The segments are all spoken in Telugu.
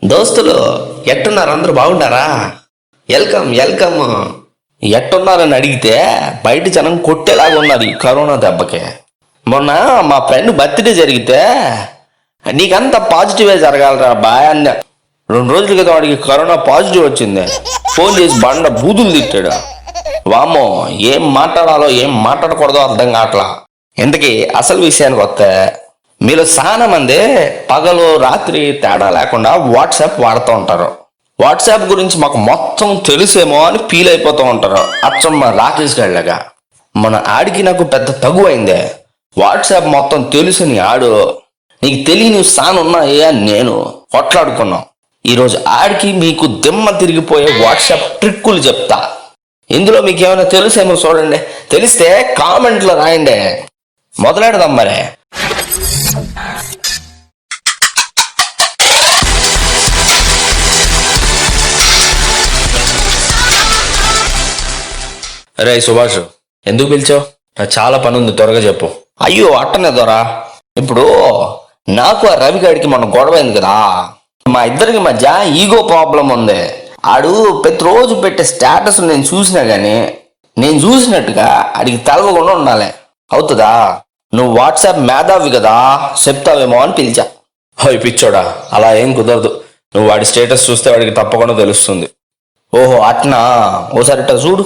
దోస్తులు ఎట్టున్నారు? అందరూ బాగుంటారా? Welcome welcome. ఎట్టున్నారని అడిగితే బయట జనం కొట్టేలాగా ఉన్నది కరోనా దెబ్బకి. మొన్న మా ఫ్రెండ్ బర్త్డే జరిగితే నీకంతా పాజిటివే జరగాలరా బాయ్ అన్న. 2 రోజుల క్రితం వాడికి కరోనా పాజిటివ్ వచ్చింది. ఫోన్ చేసి బండ బూతులు తిట్టాడు. వామ్మో, ఏం మాట్లాడాలో ఏం మాట్లాడకూడదో అర్థం కావట్లా. ఇంతకీ అసలు విషయానికి వస్తే, మీలో చాలా మంది పగలు రాత్రి తేడా లేకుండా వాట్సాప్ వాడుతూ ఉంటారు. వాట్సాప్ గురించి మాకు మొత్తం తెలుసేమో అని ఫీల్ అయిపోతూ ఉంటారు. అచ్చమ్మ రాకేష్ గారిలాగా. మన ఆడికి నాకు పెద్ద తగు అయిందే. వాట్సాప్ మొత్తం తెలుసుని ఆడు, నీకు తెలియని సాన్ ఉన్నాయే అని నేను కొట్లాడుకున్నాం. ఈరోజు ఆడికి మీకు దిమ్మ తిరిగిపోయే వాట్సాప్ ట్రిక్కులు చెప్తా. ఇందులో మీకు ఏమైనా తెలుసేమో చూడండి. తెలిస్తే కామెంట్లో రాయండి. మొదలెడదాం మరి. రే సుభాష్, ఎందుకు పిలిచావు? నాకు చాలా పని ఉంది, త్వరగా చెప్పు. అయ్యో అట్టనే దొరా. ఇప్పుడు నాకు ఆ రవిగాడికి మొన్న గొడవైంది కదా. మా ఇద్దరికి మధ్య ఈగో ప్రాబ్లం ఉంది. ఆడు ప్రతిరోజు పెట్టే స్టేటస్ నేను చూసినా గానీ నేను చూసినట్టుగా ఆడికి తెలవకుండా ఉండాలి. అవుతుందా? నువ్వు వాట్సాప్ మేధావి కదా, చెప్తావేమో అని పిలిచా. హోయ్ పిచ్చోడా, అలా ఏం కుదరదు. నువ్వు వాడి స్టేటస్ చూస్తే వాడికి తప్పకుండా తెలుస్తుంది. ఓహో అట్నా? ఓసారి ఇట్లా చూడు.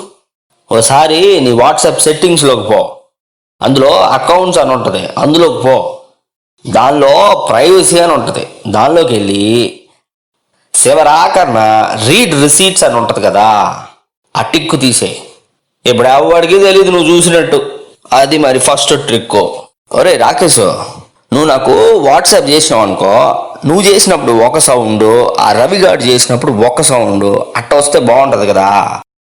ఓసారి నీ వాట్సాప్ సెట్టింగ్స్లోకి పో. అందులో అకౌంట్స్ అని ఉంటుంది, అందులోకి పో. దానిలో ప్రైవసీ అని ఉంటుంది, దానిలోకి వెళ్ళి చివరాకరణ రీడ్ రిసీట్స్ అని ఉంటుంది కదా, ఆ టిక్కు తీసేయి. ఇప్పుడు ఎవడికి తెలియదు నువ్వు చూసినట్టు. అది మరి ఫస్ట్ ట్రిక్. ఒరే రాకేష్, నువ్వు నాకు వాట్సాప్ చేసినావు అనుకో, నువ్వు చేసినప్పుడు ఒక సౌండ్, ఆ రవిగాడు చేసినప్పుడు ఒక సౌండ్, అట్ట వస్తే బాగుంటుంది కదా.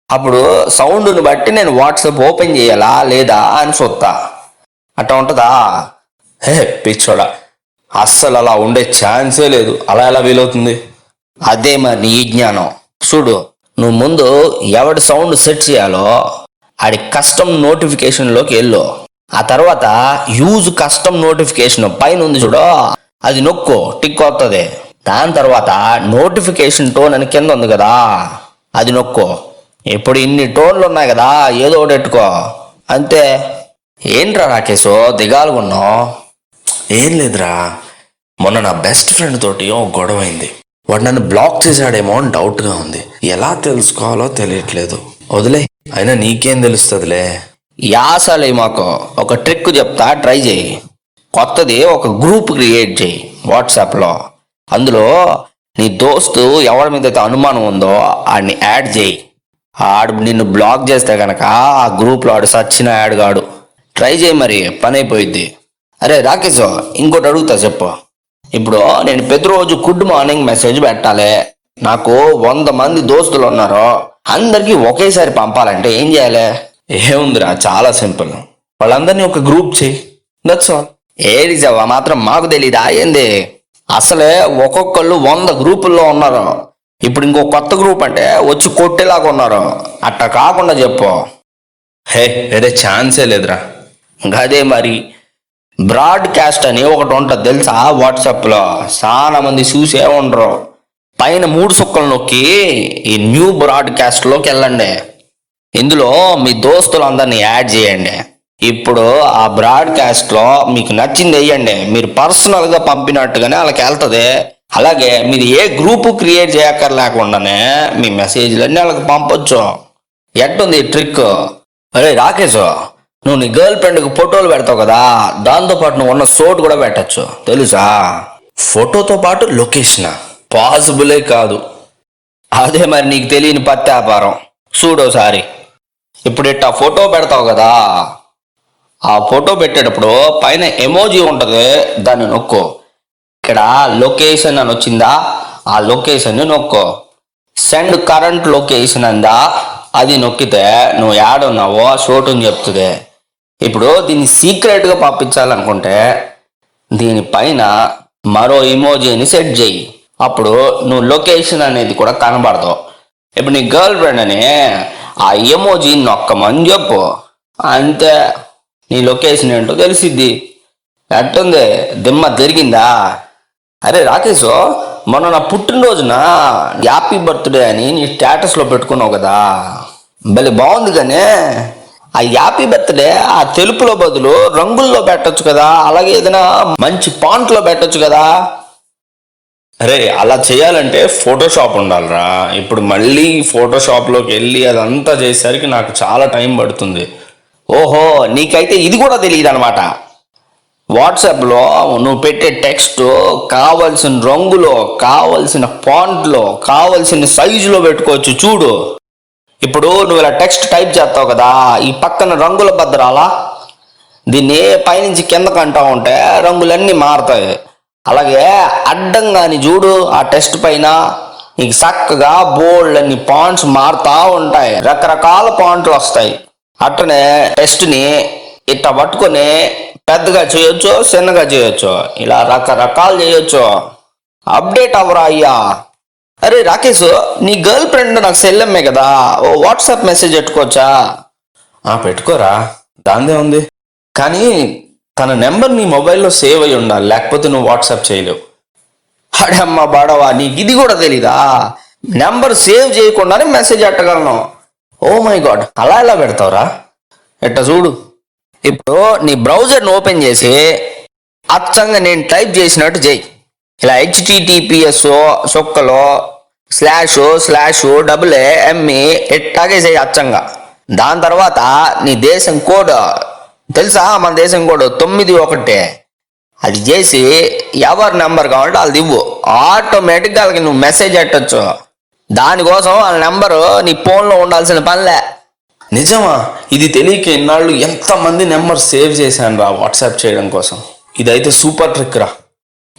అప్పుడు సౌండ్ని బట్టి నేను వాట్సాప్ ఓపెన్ చేయాలా లేదా అని చూస్తా. అట్ట ఉంటుందా? హే పిచ్చోడా, అస్సలు అలా ఉండే ఛాన్సే లేదు. అలా ఎలా వీలవుతుంది? అదే మరి నీ జ్ఞానం. చూడు, నువ్వు ముందు ఎవడి సౌండ్ సెట్ చేయాలో ఆడి కస్టమ్ నోటిఫికేషన్లోకి వెళ్ళు. ఆ తర్వాత యూజ్ కస్టమ్ నోటిఫికేషన్ పైన ఉంది చూడు, అది నొక్కు, టిక్ వస్తుంది. దాని తర్వాత నోటిఫికేషన్ టోన్ అని కింద ఉంది కదా, అది నొక్కు. ఇప్పుడు ఇన్ని టోన్లు ఉన్నాయి కదా, ఏదో ఒకటి పెట్టుకో అంతే. ఏంట్రా రాకేష్ దిగాలుగా ఉన్నావు? ఏం లేదురా, మొన్న నా బెస్ట్ ఫ్రెండ్ తోటి ఓ గొడవ అయింది. వాడు నన్ను బ్లాక్ చేశాడేమో అని డౌట్గా ఉంది. ఎలా తెలుసుకోవాలో తెలియట్లేదు. వదిలే, అయినా నీకేం తెలుస్తుందిలే. యాసలే, మాకు ఒక ట్రిక్ చెప్తా, ట్రై చేయి. కొత్తది ఒక గ్రూప్ క్రియేట్ చేయి వాట్సాప్లో. అందులో నీ దోస్తు ఎవరి మీద అయితే అనుమానం ఉందో ఆడిని యాడ్ చేయి. ఆడు నిన్ను బ్లాక్ చేస్తే కనుక ఆ గ్రూప్లో ఆడు సచ్చిన యాడ్ కాడు. ట్రై చేయి, మరి పని అయిపోయిద్ది. అరే రాకేష్, ఇంకోటి అడుగుతా చెప్పు. ఇప్పుడు నేను ప్రతిరోజు గుడ్ మార్నింగ్ మెసేజ్ పెట్టాలి. నాకు 100 మంది దోస్తులు ఉన్నారు, అందరికీ ఒకేసారి పంపాలంటే ఏం చేయాలి? ఏముందిరా, చాలా సింపుల్. వాళ్ళందరినీ ఒక గ్రూప్ చేయి, దట్స్ ఆల్. ఏది చవా మాత్రం మాకు తెలీదా ఏంది? అసలే ఒక్కొక్కళ్ళు 100 గ్రూపుల్లో ఉన్నారు. ఇప్పుడు ఇంకో కొత్త గ్రూప్ అంటే వచ్చి కొట్టేలాగా ఉన్నారు. అట్ట కాకుండా చెప్పు. హే వేరే ఛాన్సే లేదురా. అదే మరి బ్రాడ్కాస్ట్ అని ఒకటి ఉంటుంది తెలుసా? వాట్సాప్లో చాలా మంది చూసే ఉండరు. పైన 3 సుక్కలు నొక్కి ఈ న్యూ బ్రాడ్కాస్ట్లోకి వెళ్ళండి. ఇందులో మీ దోస్తులందరినీ యాడ్ చేయండి. ఇప్పుడు ఆ బ్రాడ్కాస్ట్లో మీకు నచ్చింది వేయండి. మీరు పర్సనల్గా పంపినట్టుగానే వాళ్ళకి వెళ్తుంది. అలాగే మీరు ఏ గ్రూపు క్రియేట్ చేయక్కర్లేకుండానే మీ మెసేజ్లన్నీ వాళ్ళకి పంపొచ్చు. ఎట్టుంది ఈ ట్రిక్? అరే రాకేష్, నువ్వు నీ గర్ల్ ఫ్రెండ్కి ఫోటోలు పెడతావు కదా, దాంతోపాటు నువ్వు ఉన్న చోటు కూడా పెట్టచ్చు తెలుసా? ఫోటోతో పాటు లొకేషన్ పాసిబులే కాదు. అదే మరి నీకు తెలియని పత్తి వ్యాపారం. చూడోసారి. ఇప్పుడు ఇట్లా ఫోటో పెడతావు కదా, ఆ ఫోటో పెట్టేటప్పుడు పైన ఎమోజీ ఉంటుంది, దాన్ని నొక్కు. ఇక్కడ లొకేషన్ అని వచ్చిందా, ఆ లొకేషన్ని నొక్కు. సెండ్ కరెంట్ లొకేషన్ అందా, అది నొక్కితే నువ్వు యాడ్ ఉన్నావో ఆ చోటుని చెప్తుంది. ఇప్పుడు దీన్ని సీక్రెట్గా పంపించాలనుకుంటే దీనిపైన మరో ఇమోజీని సెట్ చేయి. అప్పుడు నువ్వు లొకేషన్ అనేది కూడా కనబడతావు. ఇప్పుడు నీ గర్ల్ ఫ్రెండ్ అని ఆ ఎమోజీని నొక్కమని చెప్పు, అంతే. నీ లొకేషన్ ఏంటో తెలిసిద్ది. ఎట్టుంది? దిమ్మ తిరిగిందా? అరే రాకేష్, మొన్న నా పుట్టినరోజున హ్యాపీ బర్త్డే అని నీ స్టేటస్లో పెట్టుకున్నావు కదా, భలే బాగుంది. కానీ ఆ హ్యాపీ బర్త్డే ఆ తెలుపులో బదులు రంగుల్లో పెట్టొచ్చు కదా, అలాగే ఏదైనా మంచి పాంట్లో పెట్టొచ్చు కదా. అరే అలా చేయాలంటే ఫోటోషాప్ ఉండాలిరా. ఇప్పుడు మళ్ళీ ఫోటోషాప్లోకి వెళ్ళి అదంతా చేసేసరికి నాకు చాలా టైం పడుతుంది. ఓహో, నీకైతే ఇది కూడా తెలియదు అనమాట. వాట్సాప్లో నువ్వు పెట్టే టెక్స్ట్ కావలసిన రంగులో, కావలసిన ఫాంట్లో, కావలసిన సైజులో పెట్టుకోవచ్చు. చూడు, ఇప్పుడు నువ్వు ఇలా టెక్స్ట్ టైప్ చేస్తావు కదా, ఈ పక్కన రంగుల భద్రాలా దీన్ని పైనుంచి కిందకు అంటా ఉంటే రంగులన్నీ మారుతాయి. అలాగే అడ్డంగాని చూడు, ఆ టెక్స్ట్ పైన నీకు చక్కగా బోల్డ్ అన్ని పాయింట్స్ మారుతా ఉంటాయి, రకరకాల పాయింట్లు వస్తాయి. అట్టనే టెస్ట్ని ఇట్లా పట్టుకొని పెద్దగా చేయొచ్చు, చిన్నగా చేయొచ్చు, ఇలా రకరకాలు చేయొచ్చు. అప్డేట్ అవ్వరా అయ్యా. అరే రాకేష్, నీ గర్ల్ ఫ్రెండ్ నాకు సెల్లమ్మే కదా, ఓ వాట్సాప్ మెసేజ్ పెట్టుకోవచ్చా? పెట్టుకోరా, దాందే ఉంది. కానీ తన నెంబర్ నీ మొబైల్లో సేవ్ అయి ఉండాలి, లేకపోతే నువ్వు వాట్సాప్ చేయలేవు. అడమ్మ బాడవా, నీకు ఇది కూడా తెలీదా? నెంబర్ సేవ్ చేయకుండానే మెసేజ్ పెట్టగలను. ఓ మై గాడ్, అలా ఎలా పెడతావురా? ఎట్ట చూడు, ఇప్పుడు నీ బ్రౌజర్ని ఓపెన్ చేసి అచ్చంగా నేను టైప్ చేసినట్టు చేయి. ఇలా HTTPS సొక్కలో //ME ఎట్టాగే చేయి అచ్చంగా. దాని తర్వాత నీ దేశం కోడ్ తెలుసా? మన దేశం కోడ్ 91. అది చేసి ఎవరి నెంబర్ కావాలంటే వాళ్ళది ఇవ్వు, ఆటోమేటిక్గా వాళ్ళకి నువ్వు మెసేజ్ పెట్టచ్చు. దానికోసం వాళ్ళ నెంబరు నీ ఫోన్లో ఉండాల్సిన పనిలే. నిజమా? ఇది తెలియక ఇన్నాళ్ళు ఎంతమంది నెంబర్ సేవ్ చేశాను రా వాట్సాప్ చేయడం కోసం. ఇదైతే సూపర్ ట్రిక్ రా.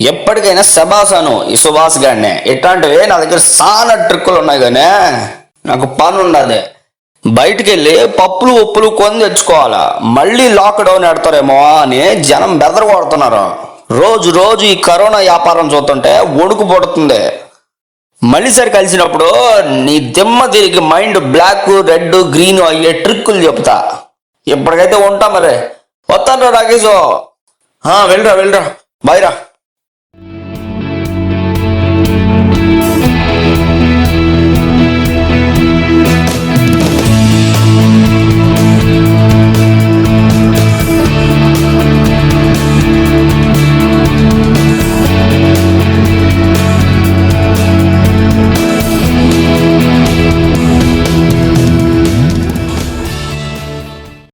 ఎప్పటికైనా శబాసాను ఈ సుభాష్ గారినే. ఇట్లాంటివి నా దగ్గర చాలా ట్రిక్కులు ఉన్నాయి, కానీ నాకు పని ఉండదు. బయటికి వెళ్ళి పప్పులు ఉప్పులు కొని తెచ్చుకోవాలా, మళ్ళీ లాక్డౌన్ పెడతారేమో అని జనం బెదర కొడుతున్నారు. రోజు రోజు ఈ కరోనా వ్యాపారం చూస్తుంటే వణుకు పడుతుంది. మళ్ళీసారి కలిసినప్పుడు నీ దిమ్మ తిరిగి మైండ్ బ్లాక్, రెడ్, గ్రీన్ అయ్యే ట్రిక్కులు చెప్తా. ఇప్పటికైతే ఉంటా మరి. వస్తాను రాకేష్. వెళ్ళరా బాయ్ రా.